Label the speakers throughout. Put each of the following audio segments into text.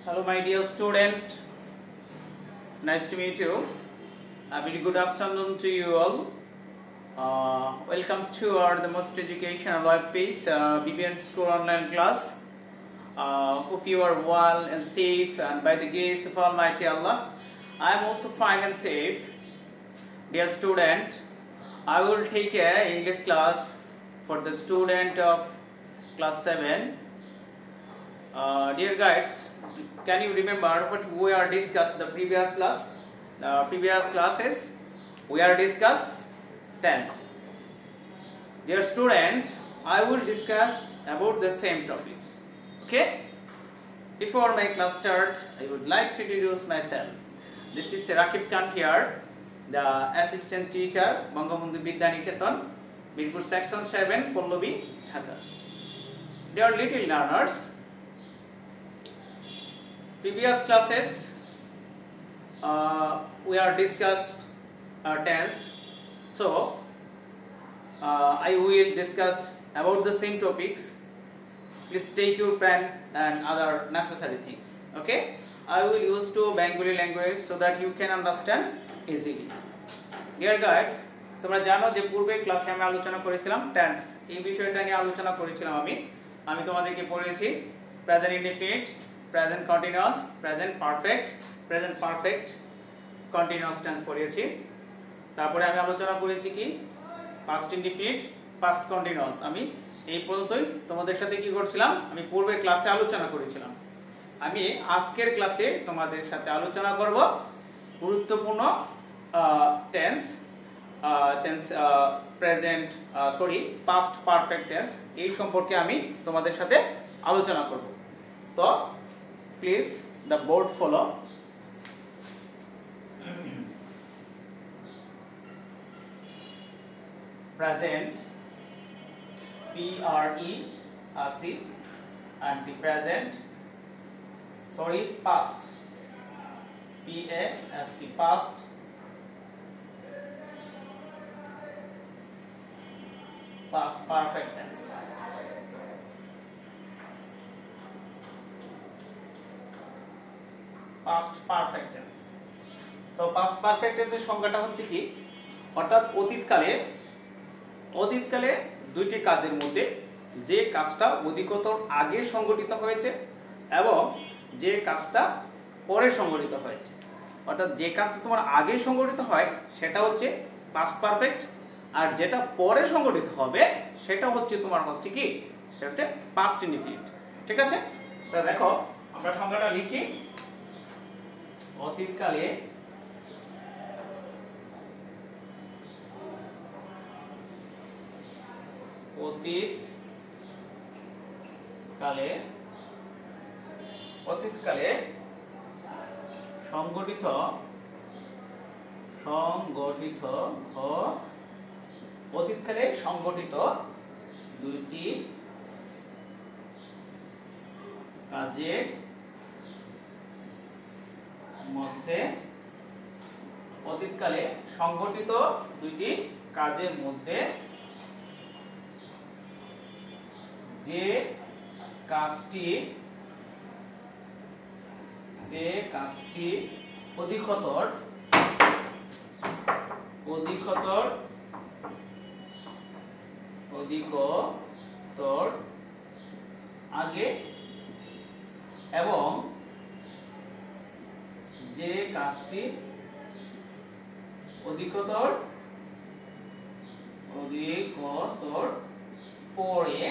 Speaker 1: Hello, my dear student. Nice to meet you. A very good afternoon to you all. Welcome to our the most educational web page, BBN School online class. Hope you are well and safe, and by the grace of Almighty Allah, I am also fine and safe. Dear student, I will take an English class for the student of class 7. Dear guides, can you remember what we are discussed the previous class? The previous classes we are discussed tense. Dear student, I will discuss about the same topics. Okay? Before my class start, I would like to introduce myself. This is Rakib Khan here, the assistant teacher, Bangabandhu Vidyaniketan, Mirpur section 7, Pallavi, Dhaka. Dear little learners, previous classes we are discussed tense, so I will discuss about the same topics. Please take your pen and other necessary things. Okay, I will use to Bengali language so that you can understand easily. Dear guys, তোমরা জানো যে পূর্বে ক্লাসে আমি আলোচনা করেছিলাম tense, এই বিষয়টা নিয়ে আলোচনা করেছিলাম। আমি তোমাদেরকে পড়িয়েছি present indefinite, present continuous, present perfect continuous tense পড়িয়েছি। তারপরে আমি আলোচনা করেছি কি পাস্ট ইনডিফিনিট, পাস্ট কন্টিনিউয়াস। আমি এই পর্যন্তই তোমাদের সাথে কি করছিলাম, আমি পূর্বের ক্লাসে আলোচনা করেছিলাম। আমি আজকের ক্লাসে তোমাদের সাথে আলোচনা করব গুরুত্বপূর্ণ টেন্স পাস্ট পারফেক্ট টেন্স এই সম্পর্কে আমি তোমাদের সাথে আলোচনা করব। তো please the board follow. Present, P-R-E-S-E, and the present, past, P-A-S-T, past, past perfect tense. Past perfect tense. তো past perfect tense এর সংজ্ঞাটা হচ্ছে কি, অর্থাৎ অতীতকালে দুইটি কাজের মধ্যে যে কাজটা অধিকতর আগে সংঘটিত হয়েছে এবং যে কাজটা পরে সংঘটিত হয়েছে। অর্থাৎ যে কাজটা তোমার আগে সংঘটিত হয় সেটা হচ্ছে past perfect, আর যেটা পরে সংঘটিত হবে সেটা হচ্ছে তোমার হচ্ছে কি, সেটা হচ্ছে past indefinite। ঠিক আছে, তো দেখো আমরা সংজ্ঞাটা লিখি। অতীতকালে সংগঠিত দুইটি কাজের মধ্যে যে কাজটি অধিকতর আগে এবং যে কাজটি অধিকতর পরে।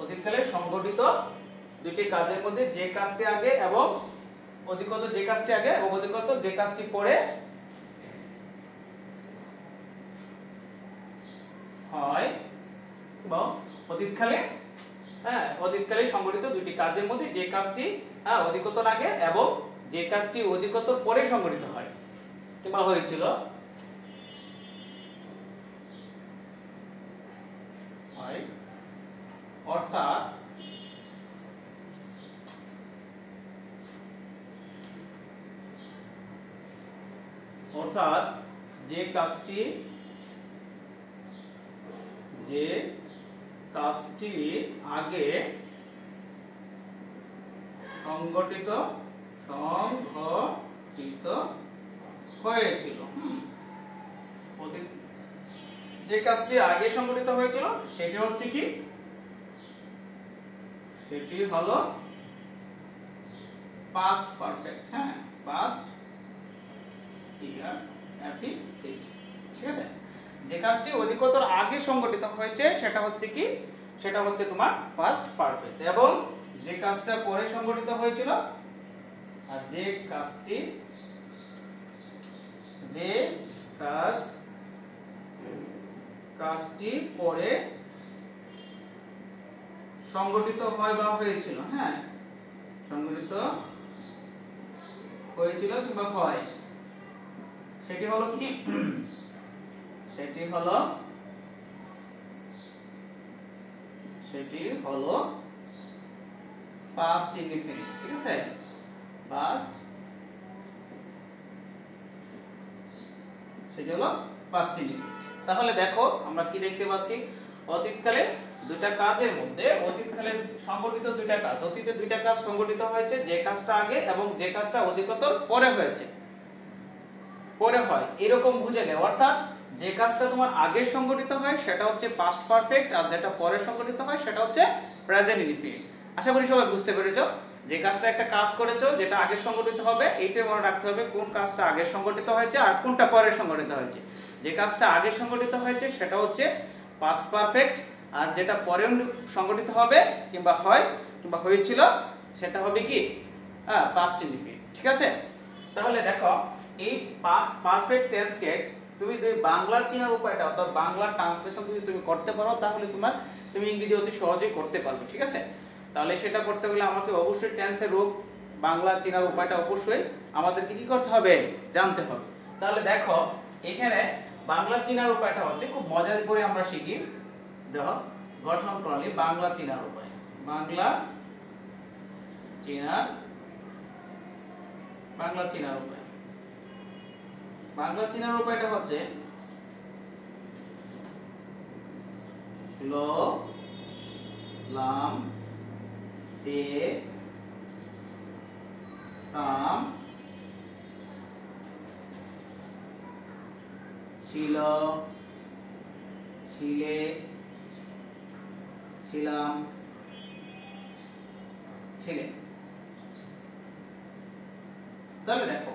Speaker 1: অতীতকালে সংঘটিত দুইটি কাজের মধ্যে যে কাজটি আগে এবং অধিকতর যে কাজটি পরে হয়, এবং অতীতকালে সংঘটিত দুইটি কাজের মধ্যে যে কাজটি অধিকতর আগে এবং যে কাজটি অধিকতর পরে সংঘটিত হয়। কিংবা হয়েছিল অর্থাৎ যে কাজটি আগে সংগঠিত হয়েছিল। যে কাজটি আগে সংগঠিত হয়েছিল সেটি হচ্ছে কি, সেটি হলো পাস্ট পারফেক্ট। হ্যাঁ, পাস্ট ঠিক আছে। যে কাজটি অধিকতর আগে সংগঠিত হয়েছে সেটা হচ্ছে কি, সেটা হচ্ছে তোমার পাস্ট পারফেক্ট। এবং যে কাজটা পরে সংগঠিত হয়েছিল, আর যে কাজটি পরে সংগঠিত হয় বা হয়েছিল, হ্যাঁ, সংগঠিত হয়েছিল কিংবা হয়, সেটি হলো কি, সেটি হলো পাস্ট ইনডিফিনিট। ঠিক আছে, পাস্ট, সেটি হলো পাস্ট ইনডিফিনিট। তাহলে দেখো আমরা কি দেখতে পাচ্ছি, অতীতকালে দুইটা কাজের মধ্যে, অতীতকালে সংগঠিত দুইটা কাজ, অতীতে দুইটা কাজ সংগঠিত হয়েছে, যে কাজটা আগে এবং যে কাজটা অধিকতর পরে হয়েছে, পরে হয়, এরকম বুঝে নেও। অর্থাৎ যে কাজটা তোমার আগে সংগঠিত হয় সেটা হচ্ছে পাস্ট পারফেক্ট, আর যেটা পরে সংগঠিত হয় সেটা হচ্ছে প্রেজেন্ট ইনডিফিনিট। আশা করি সবাই বুঝতে পেরেছো। যে কাজটা একটা কাজ করেছো যেটা আগে সংগঠিত হবে, এইটা মনে রাখতে হবে কোন কাজটা আগে সংগঠিত হয়েছে আর কোনটা পরে সংগঠিত হয়েছে। যে কাজটা আগে সংগঠিত হয়েছে সেটা হচ্ছে পাস্ট পারফেক্ট, আর যেটা পরে সংগঠিত হবে কিংবা হয় কিংবা হয়েছিল সেটা হবে কি, পাস্ট ইনডিফিনিট। ঠিক আছে, তাহলে দেখো এই পাস্ট পারফেক্ট টেন্সকে তুমি বাংলার চেনার উপায়টা, অর্থাৎ বাংলা ট্রান্সলেশন যদি তুমি করতে পারো তাহলে তুমি ইংরেজি অতি সহজেই করতে পারবে। ঠিক আছে, তাহলে সেটা করতে গেলে আমাকে অবশ্যই টেন্সের রূপ, বাংলা চেনার উপায়টা অবশ্যই আমাদেরকে কি করতে হবে, জানতে হবে। তাহলে দেখো এখানে বাংলা চেনার উপায়টা হচ্ছে খুব মজার করে আমরা শিখি। দেখো গঠন প্রণালী, বাংলা চেনার উপায়, বাংলা চেনার উপায়, বাংলা চেনার উপায়টা হচ্ছে ল লাম তে তাম ছিল ছিলে ছিলাম ছিলে। তাহলে দেখো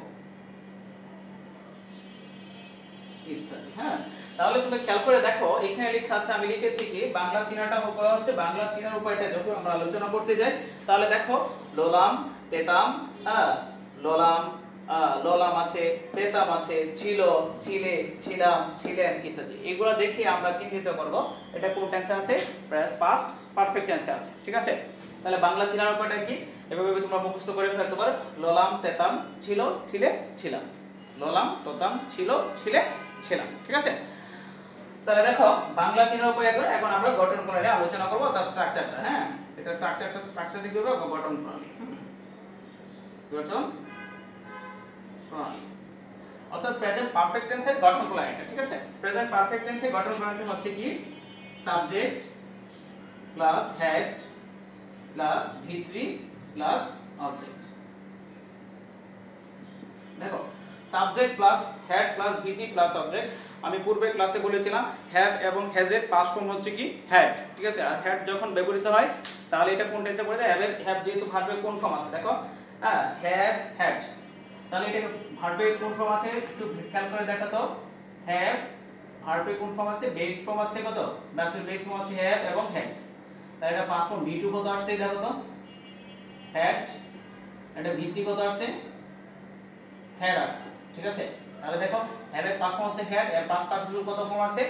Speaker 1: ইত্যাদি। হ্যাঁ, তাহলে তুমি খেয়াল করে দেখো এখানে লেখা আছে, আমি লিখেছি কি বাংলা চিনাটা উপায় হচ্ছে, বাংলা চিনার উপায়টা যখন আমরা আলোচনা করতে যাই তাহলে দেখো লোলাম তেতাম, লোলাম লোলাম আছে, তেতাম আছে, ছিল ছিলে ছিলাম ছিলেন ইত্যাদি। এগুলো দেখি আমরা চিহ্নিত করব এটা কোন টেন্সে আছে, পাস্ট পারফেক্ট টেন্সে আছে। ঠিক আছে, তাহলে বাংলা চিনার উপায়টা কি, এভাবে তোমরা মুখস্থ করে ফেলতে পারো। লোলাম তেতাম ছিল ছিলে ছিলাম, লোলাম তোতাম ছিল ছিলে ছিলাম। ঠিক আছে, তাহলে দেখো বাংলা চেনার উপায় এখন আমরা গঠন প্রণালী আলোচনা করব, তার স্ট্রাকচারটা। হ্যাঁ, এটা স্ট্রাকচার দিকে করব, গঠন প্রণালী, গঠন প্রণালী অর্থাৎ প্রেজেন্ট পারফেক্ট টেন্সের গঠন প্রণালীটা। ঠিক আছে, প্রেজেন্ট পারফেক্ট টেন্সের গঠন প্রণালীটা হচ্ছে কি, subject plus head plus V3 plus object. দেখো subject plus head plus V3 plus object. আমি পূর্বে ক্লাসে বলেছিলাম হ্যাভ এবং হ্যাজের পাস্ট ফর্ম হচ্ছে কি, হ্যাড। ঠিক আছে, আর হ্যাড যখন ব্যবহৃত হয় তাহলে এটা কোন টেন্সে পড়ে যায়, হ্যাভ যেহেতু ভার্বের কোন ফর্ম আছে, দেখো হ্যাভ হ্যাড, তাহলে এটা ভার্বের কোন ফর্ম আছে একটু খেয়াল করে দেখো তো। হ্যাভ ভার্বের কোন ফর্ম আছে, বেস ফর্ম আছে কত, বাসের বেস ফর্ম আছে হ্যাভ এবং হ্যাজ। তাহলে এটা পাস্ট ফর্ম V2 কত আসছে দেখো তো, হ্যাড, এটা V3 কত আসছে, হ্যাড আসছে। ঠিক আছে, তাহলে দেখো হ্যাভের পাস্ট ফর্ম হচ্ছে হ্যাড, এর পাস্ট পার্টিসিপল কত ফর্ম আসছে,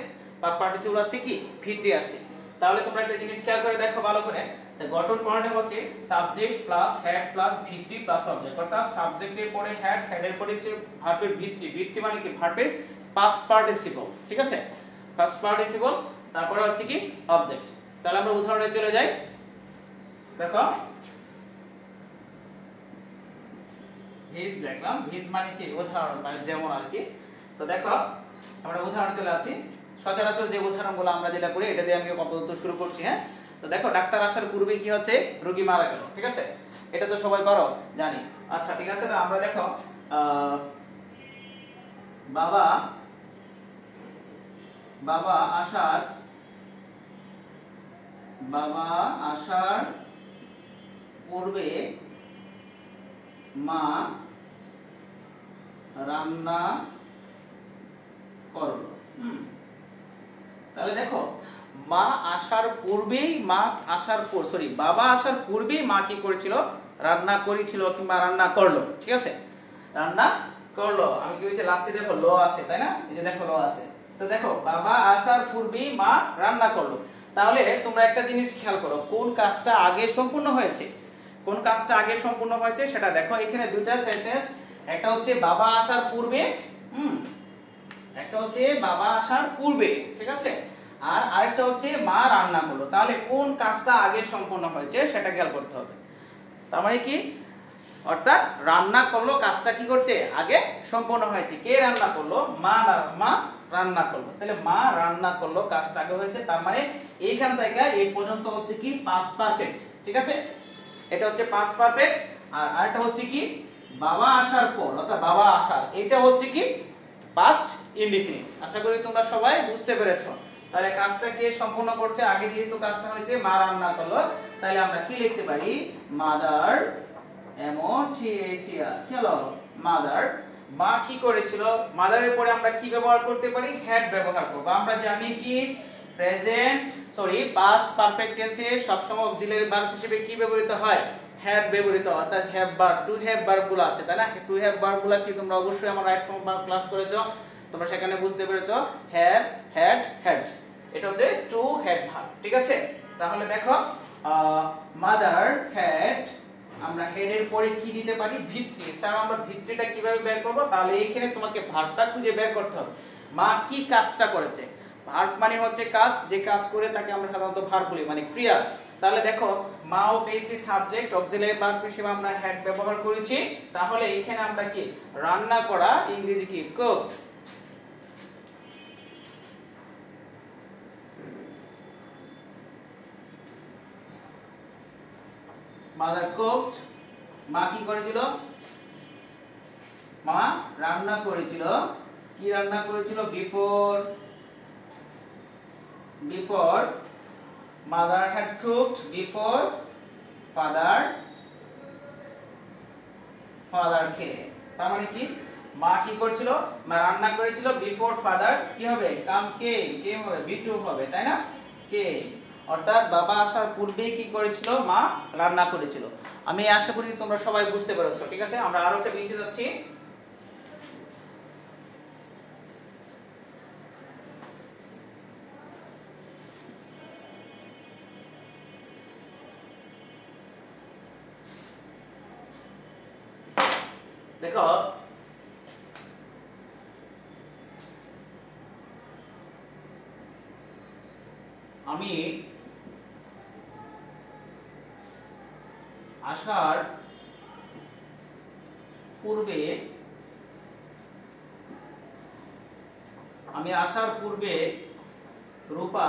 Speaker 1: পাস্ট পার্টিসিপল আছে কি V3 আসছে। তাহলে তোমরা একটা জিনিস খেয়াল করে দেখো ভালো করে, গঠন প্রণালীটা হচ্ছে subject plus head plus V3 plus object. অর্থাৎ সাবজেক্টের পরে হেড, হেডের পরে হচ্ছে ভার্বের V3, V3 মানে কি ভার্বের পাস্ট পার্টিসিপল। ঠিক আছে, পাস্ট পার্টিসিপল, তারপরে হচ্ছে কি অবজেক্ট। তাহলে আমরা উদাহরণে চলে যাই। দেখো হিজ দেখলাম, হিজ মানে কি উদাহরণ, মানে যেমন আর কি। তো দেখো আমরা উদাহরণ চলে আছি, সচরাচর যে উদাহরণগুলো আমরা যেটা করি এটা দিয়ে আমি আপাতত শুরু করছি। হ্যাঁ, তো দেখো ডাক্তার আসার পূর্বে কি হচ্ছে, রোগী মারা গেল। ঠিক আছে, এটা তো সবাই পারো জানি। আচ্ছা ঠিক আছে, আমরা দেখো বাবা বাবা আসার পূর্বে মা রান্না করলো। তাহলে দেখো মা আসার পূর্বেই বাবা আসার পূর্বেই মা কি করেছিল, রান্না করেছিল কিংবা রান্না করলো। ঠিক আছে, রান্না করলো। আমি কি বলছি লাস্টে দেখো ল আছে, তাই না? এই যে দেখো ল আছে। তো দেখো বাবা আসার পূর্বেই মা রান্না করলো। তাহলে তোমরা একটা জিনিস খেয়াল করো, কোন কাজটা আগে সম্পূর্ণ হয়েছে, সেটা দেখো। এখানে দুইটা সেন্টেন্স, একটা হচ্ছে বাবা আসার পূর্বে, একটা হচ্ছে বাবা আসার পূর্বে, ঠিক আছে, আর আরেকটা হচ্ছে মা রান্না করলো। তাহলে কোন কাজটা আগে সম্পূর্ণ হয়েছে সেটা খেয়াল করতে হবে। তার মানে কি, অর্থাৎ রান্না করলো কাজটা কি করছে, আগে সম্পূর্ণ হয়েছে। কে রান্না করলো? মা রান্না করলো। তাহলে মা রান্না করলো কাজটা আগে হয়েছে। তার মানে এইখান থেকে এই পর্যন্ত হচ্ছে কি পাস্ট পারফেক্ট। ঠিক আছে, এটা হচ্ছে পাস্ট পারফেক্ট। আর আরেকটা হচ্ছে কি বাবা আসার পর, অর্থাৎ বাবা আসার, এটা হচ্ছে কি পাস্ট ইনডিফিনিট। আশা করি তোমরা সবাই বুঝতে পেরেছো। তাহলে কাজটা কে সম্পূর্ণ করছে, আগে যেহেতু কাজটা হয়েছে মা রান্না করলো, তাহলে আমরা কি লিখতে পারি, মাদার কি হলো, মাদার, মা কি করেছিল, মাদারের পরে আমরা কি ব্যবহার করতে পারি, হ্যাড ব্যবহার করব। আমরা জানি কি পাস্ট পারফেক্ট টেন্সে সবসময় অক্সিলারি ভার্ব হিসেবে কি ব্যবহৃত হয়, হ্যাড ব্যবহৃত, অর্থাৎ have verb, to have verb গুলো আছে, তাই না? টু হ্যাভ ভার্ব গুলো কি তোমরা অবশ্যই আমার রাইট ফর্ম ভার্ব ক্লাস করেছো, তোমরা সেখানে বুঝতে পেরেছো, হ্যাভ, হ্যাড, হ্যাড, এটা হচ্ছে টু হ্যাড ভার্ব। ঠিক আছে, তাহলে দেখো মাদার হ্যাড, আমরা হেড এর পরে কি দিতে পারি, ভিত্তি। স্যার আমরা ভিত্তিটা কিভাবে বের করব? তাহলে এইখানে তোমাকে ভার্বটা খুঁজে বের করতে হবে, মা কি কাজটা করেছে। ভার্ব মানে হচ্ছে কাজ, যে কাজ করে তাকে আমরা সাধারণত ভার্ব বলি, মানে ক্রিয়া। তাহলে দেখো মাও পেয়েছি সাবজেক্ট, অক্সিলারি ভার্ব হিসেবে আমরা হ্যাড ব্যবহার করেছি। তাহলে এখানে আমরা কি রান্না করা, ইংরেজি কি কুকড। মাদার কুকড, মা কি করেছিল, মা রান্না করেছিল। কি রান্না করেছিল, before mother had cooked before father came। তার মানে কি, মা কি করেছিল, মা রান্না করেছিল, বিফোর ফাদার কি হবে, কেম হবে, বি2 হবে, তাই না, কে, অর্থাৎ বাবা আসার পূর্বেই কি করেছিল, মা রান্না করেছিল। আমি আশা করি তোমরা সবাই বুঝতে পেরেছো। ঠিক আছে, আমরা আরো একটা বিষয় যাচ্ছি। দেখো আমি আসার পূর্বে রূপা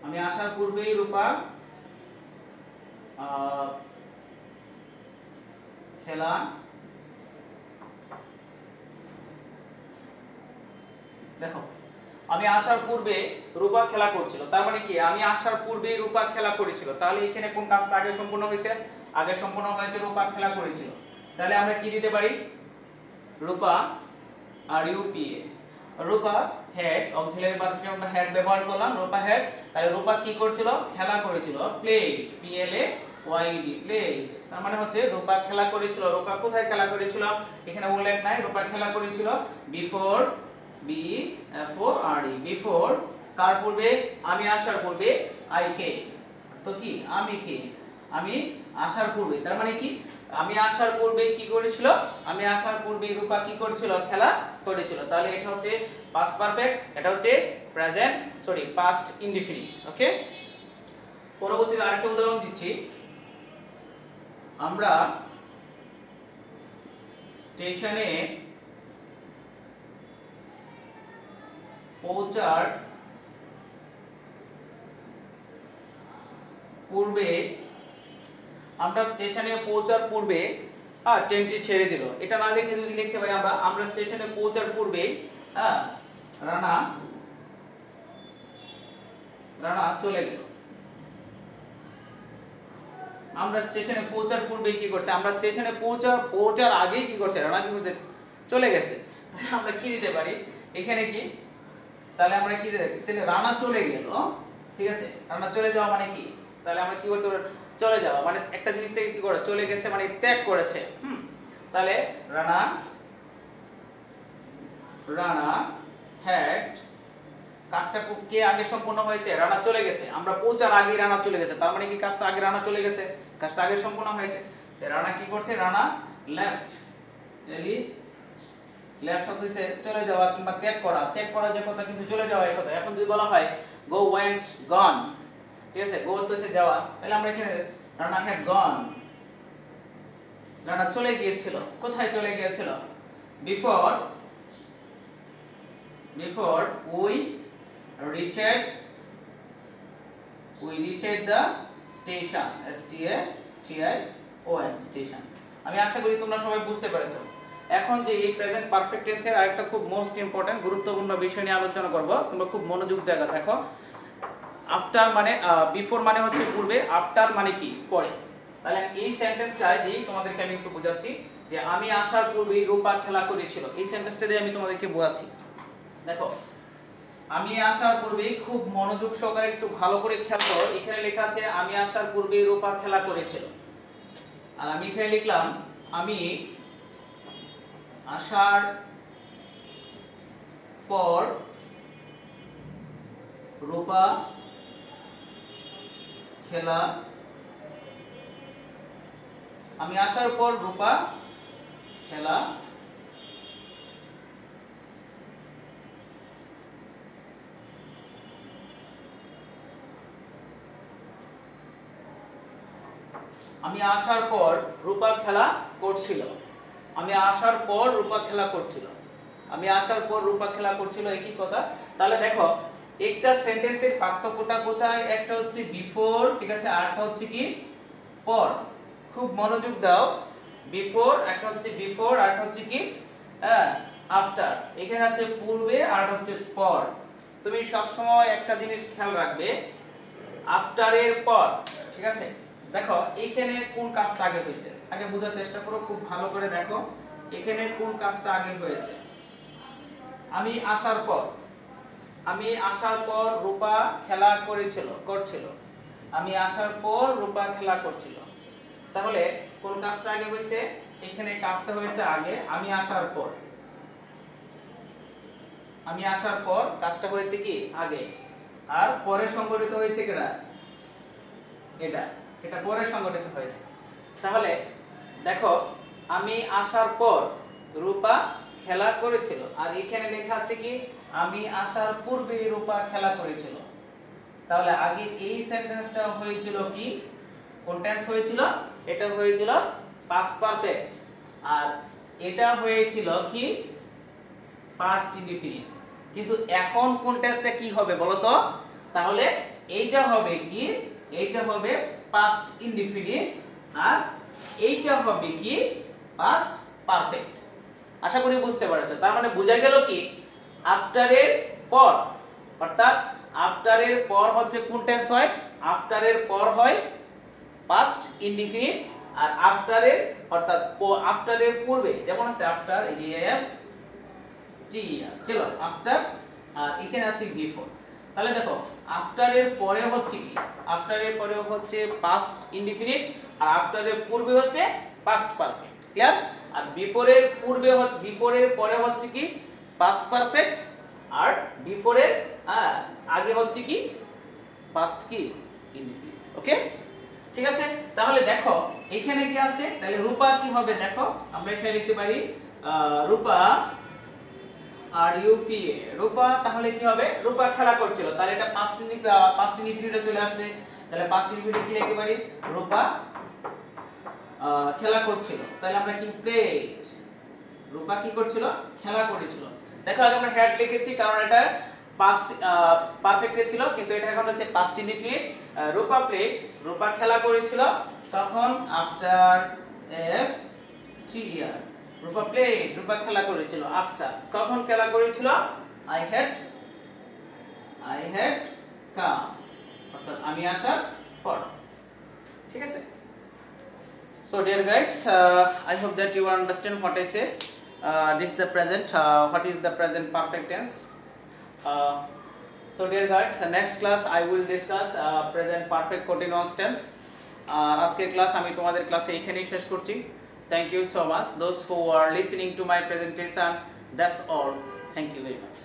Speaker 1: আমি আসার পূর্বেই রূপা খেলা দেখো আমি আসার পূর্বে রূপা খেলা করছিল। তার মানে কি, আমি আসার পূর্বেই রূপা খেলা করেছিল। তাহলে এখানে কোন কাজটা আগে সম্পূর্ণ হয়েছে, আগে সম্পূর্ণ হয়েছে রূপা খেলা করেছিল। তাহলে আমরা কি দিতে পারি, রূপা আর ইউপিএ, রূপা হেড, অক্সিলারি ভার্ব হিসেবে আমরা হেড ব্যবহার করলাম, রূপা হেড। তাহলে রূপা কি করছিল, খেলা করেছিল, প্লেড, PLAYD, প্লেড। তার মানে হচ্ছে রূপা খেলা করেছিল। রূপা কোথায় খেলা করেছিল এখানে উল্লেখ নাই, রূপা খেলা করেছিল বিফোর, BFORD, বিফোর, কার পূর্বে, আমি আসার পূর্বে, I came। তো কি, আমি আসার পূর্বে, তার মানে কি, আমি আসার পূর্বে কি করেছিল, আমি আসার পূর্বে রূপা কি করেছিল, খেলা করেছিল। তাহলে এটা হচ্ছে পাস্ট পারফেক্ট, এটা হচ্ছে পাস্ট ইনডিফিনিট। ওকে, পরবর্তীতে আরেকটা উদাহরণ দিচ্ছি। আমরা স্টেশনে পৌঁছার পূর্বে আমরা স্টেশনে পৌঁছার পূর্বে ট্রেনটি ছেড়ে দিল। এটা না লিখে যদি লিখতে পারি আমরা স্টেশনে পৌঁছার পূর্বে রানা চলে গেল। আমরা স্টেশনে পৌঁছার পূর্বে কি করছে, আমরা স্টেশনে পৌঁছার আগেই কি করছে, রানা কি করছে, চলে গেছে। আমরা কি দিতে পারি এখানে কি, তাহলে আমরা কি দিতে, তাহলে রানা চলে গেল, ঠিক আছে। রানা চলে যাওয়া মানে কি, তাহলে আমরা কি করতে পারি, চলে যাওয়া মানে একটা জিনিস থেকে কি করে চলে গেছে মানে ত্যাগ করেছে। তাহলে রানা হ্যাড, কাজটা কে আগে সম্পূর্ণ হয়েছে, রানা চলে গেছে। আমরা পৌঁছার আগে রানা চলে গেছে, তার মানে কি কাজটা আগে রানা চলে গেছে, কাজটা আগে সম্পূর্ণ হয়েছে। রানা কি করছে, রানা লেফট, লেফট হচ্ছে চলে যাওয়া কিংবা ত্যাগ করা। ত্যাগ করা যে কথা, কিন্তু চলে যাওয়া এই কথা। এখন যদি বলা হয় গো, ওয়েন্ট, গন, ঠিক আছে, গো তো হচ্ছে যাওয়া, তাহলে আমরা এখানে রানা হ্যাড গন, রানা চলে গিয়েছিল। কোথায় চলে গিয়েছিল, before we reached the station, STATION station। আমি আশা করি তোমরা সবাই বুঝতে পেরেছো। এখন যে এই প্রেজেন্ট পারফেক্ট টেন্সের আরেকটা খুব মোস্ট ইম্পর্টেন্ট গুরুত্বপূর্ণ বিষয় নিয়ে আলোচনা করব, তোমরা খুব মনোযোগ দিয়ে দেখো। আফটার মানে বিফোর মানে হচ্ছে পূর্বে, আফটার মানে কি পরে। তাহলে এই সেন্টেন্সটা দিয়ে তোমাদেরকে আমি একটু বোঝাচ্ছি যে আমি আসার পূর্বেই রূপা খেলা করেছিল। এই সেন্টেন্সটা দিয়ে আমি তোমাদেরকে বোঝাচ্ছি। দেখো, আমি আসার পূর্বেই, খুব মনোযোগ সহকারে একটু ভালো করে খেয়াল করো। এখানে লেখা আছে আমি আসার পূর্বেই রূপা খেলা করেছিল, আর আমি এখানে লিখলাম আমি আসার পর রূপা খেলা, আমি আসার পর রূপা খেলা আমি আসার পর রূপা খেলা করছিল, আমি আসার পর রূপা খেলা করছিল, আমি আসার পর রূপা খেলা করছিল, একই কথা। তাহলে দেখো একটা সেন্টেন্সের পার্থক্যটা কোথায়, একটা হচ্ছে বিফোর, ঠিক আছে, আরটা হচ্ছে কি পর। খুব মনোযোগ দাও, বিফোর, একটা হচ্ছে বিফোর, আরটা হচ্ছে কি আফটার। এখানে আছে পূর্বে, আর হচ্ছে পর। তুমি সব সময় একটা জিনিস খেয়াল রাখবে, আফটারের পর, ঠিক আছে। দেখো এখানে কোন কাজটা আগে হয়েছে, আগে বোঝার চেষ্টা করো, খুব ভালো করে দেখো এখানে কোন কাজটা আগে হয়েছে। আমি আসার পর, আমি আসার পর রূপা খেলা করছিল, আমি আসার পর রূপা খেলা করছিল। তাহলে কোন কাজটা আগে হয়েছে, এখানে কাজটা হয়েছে আগে, আমি আসার পর, আমি আসার পর কাজটা হয়েছে কি আগে, আর পরে সংগঠিত হয়েছে কিনা এটা পরে সংগঠিত হয়েছে। তাহলে দেখো আমি আসার পর রূপা খেলা করেছিল, আর এখানে লেখা আছে কি আমি আসার পূর্বে রূপা খেলা করেছিল। তাহলে আগে এই সেন্টেন্সটা হয়েছিল কি, কোন টেন্স হয়েছিল, এটা হয়েছিল পাস্ট পারফেক্ট, আর এটা হয়েছিল কি পাস্ট ইনডিফিনিট। কিন্তু এখন কোন টেন্সটা কি হবে বলো তো, তাহলে এইটা হবে কি, এইটা হবে পাস্ট ইনডিফিনিট, আর এইটা হবে কি পাস্ট পারফেক্ট। আশা করি বুঝতে পারছো। তার মানে বোঝা গেল কি আফটারের পর, অর্থাৎ আফটারের পর হচ্ছে কোন টেন্স হয়, আফটারের পর হয় পাস্ট ইনডিফিনিট, আর আফটারের অর্থাৎ আফটারের পূর্বে যেমন আছে আফটার, এই যে এফ টি কেন আফটার, আর এখানে আছে বিফোর। তাহলে দেখো আফটারের পরে হচ্ছে কি, আফটারের পরে হচ্ছে পাস্ট ইনডিফিনিট, আর আফটারের পূর্বে হচ্ছে পাস্ট পারফেক্ট। ক্লিয়ার? আর বিফোরের পূর্বে হচ্ছে, বিফোরের পরে হচ্ছে কি পাস্ট পারফেক্ট, আর বিফোরের আগে হচ্ছে কি পাস্ট কি ইনডিফিনিট। ওকে, ঠিক আছে। তাহলে দেখো এখানে কি আছে, তাহলে রূপা কি হবে, দেখো আমরা এখানে লিখতে পারি রূপা আর ইউপিএ, রূপা, তাহলে কি হবে রূপা খেলা করছিল, তাহলে এটা পাস্ট ইনডিফিনিটে চলে আসছে। তাহলে পাস্ট ইনডিফিনিটে কি লিখতে পারি, রূপা খেলা করছিল, তাহলে আমরা কি প্লেড, রূপা কি করছিল খেলা করেছিল। দেখো আগে আমরা হ্যাড লিখেছি কারণ এটা পাস্ট পারফেক্টে ছিল, কিন্তু এটা এখন হচ্ছে পাস্ট ইনডিফিনিট। রূপা খেলা করেছিল তখন আফটার এফ টি ইয়ার। রূপা খেলা করেছিল আফটার, কখন খেলা করেছিল? আই হ্যাড কাম, অর্থাৎ আমি আসার পর। ঠিক আছে? So dear guys, I hope that you understand what I say. This is the present. What is the present perfect tense? So dear guys, next class I will discuss present perfect continuous tense. আজকের class আমি তোমাদের ক্লাসে এখানেই শেষ করছি। Thank you so much. Those who are listening to my presentation, that's all. Thank you very much.